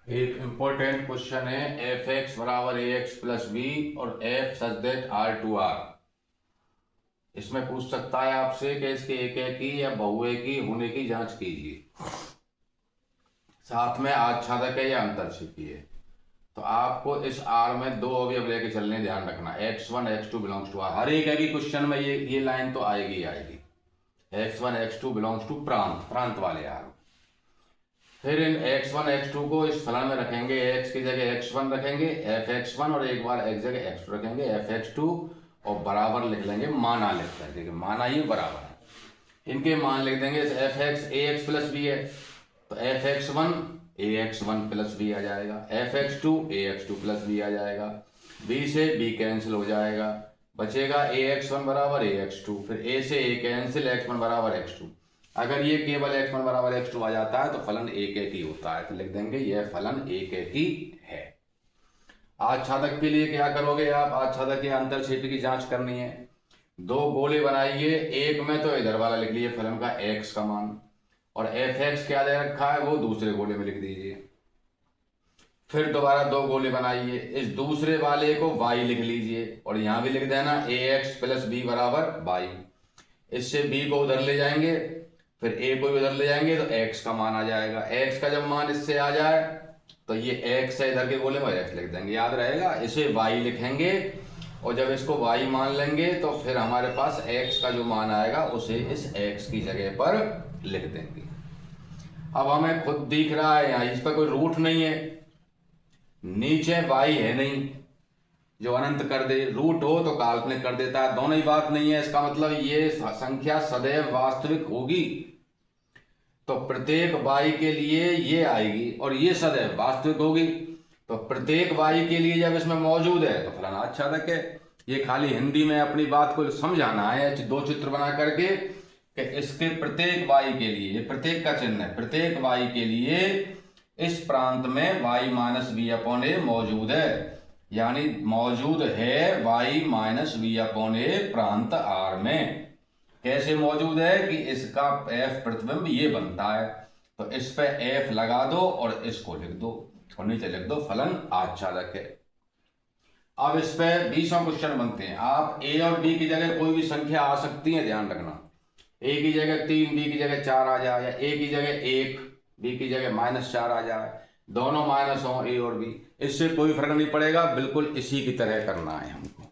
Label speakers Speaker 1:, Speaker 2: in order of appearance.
Speaker 1: एक important question है F X बराबर ए एक्स प्लस बी और F such that R to R. इसमें पूछ सकता है आपसे कि इसके एक की या बहुए की होने की जांच कीजिए। साथ में आच्छादक है या अंतरछेदी है। तो आपको इस आर में दो अवयव लेके चलने, ध्यान रखना। x1 x2 belongs to are. हर एक की क्वेश्चन में ये लाइन तो आएगी ही आएगी। x1 x2 बिलोंग्स टू प्रांत, प्रांत वाले आर। फिर इन x1 x2 को इस फलन में रखेंगे, x की जगह x1 रखेंगे, fx1, और एक बार x जगह x2 रखेंगे, fx2, और बराबर लिख लेंगे, माना लिखते हैं। देखिए माना ही बराबर है। इनके मान लिख देंगे। एफ एक्स ए एक्स प्लस बी है तो fx1 ax1 प्लस बी आ जाएगा, fx2 ax2 प्लस बी आ जाएगा। b से b कैंसिल हो जाएगा, बचेगा ax1 बराबर ax2। फिर a से a कैंसिल, x1 बराबर x2। अगर ये केवल x1 बराबर x2 आ जाता है तो फलन एक एक ही होता है, तो लिख देंगे यह फलन एक एक ही है। आच्छादक के लिए क्या करोगे आप? आच्छादक या अंतरछेदी की जांच करनी है। दो गोले बनाइए, एक में तो इधर वाला लिख लीजिए फलन का x का मान, और एफ एक्स क्या दे रखा है वो दूसरे गोले में लिख दीजिए। फिर दोबारा दो गोले बनाइए, इस दूसरे वाले को y लिख लीजिए, और यहां भी लिख देना ए एक्स प्लस बी बराबर y। इससे b को उधर ले जाएंगे, फिर a को उधर ले जाएंगे तो x का मान आ जाएगा। x का जब मान इससे आ जाए तो ये x है, इधर के गोले में x लिख देंगे, याद रहेगा। इसे y लिखेंगे, और जब इसको y मान लेंगे तो फिर हमारे पास x का जो मान आएगा उसे इस x की जगह पर लिख देंगे। अब हमें खुद दिख रहा है यहाँ इस पर कोई रूट नहीं है, नीचे y है नहीं जो अनंत कर दे, रूट हो तो काल्पनिक कर देता है, दोनों ही बात नहीं है। इसका मतलब ये संख्या सदैव वास्तविक होगी, तो प्रत्येक y के लिए ये आएगी, और ये सदैव वास्तविक होगी। तो प्रत्येक y के लिए जब इसमें मौजूद है तो फलाना आच्छादक है। ये खाली हिंदी में अपनी बात को समझाना है, दो चित्र बना करके कि इसके प्रत्येक y के लिए, प्रत्येक का चिन्ह है, प्रत्येक y के लिए इस प्रांत में y माइनस बी अपॉन ए मौजूद है, यानी मौजूद है y माइनस बी अपॉन ए प्रांत R में। कैसे मौजूद है कि इसका f प्रतिबिंब ये बनता है, तो इस पे f लगा दो और इसको लिख दो, और नीचे लिख दो फलन आच्छादक है। अब इस पे 20 क्वेश्चन बनते हैं। आप a और b की जगह कोई भी संख्या आ सकती है, ध्यान रखना। a की जगह 3, b की जगह 4 आ जाए, या a की जगह 1, b की जगह -4 आ जाए, दोनों माइनस हो a और b, इससे कोई फर्क नहीं पड़ेगा, बिल्कुल इसी की तरह करना है हमको।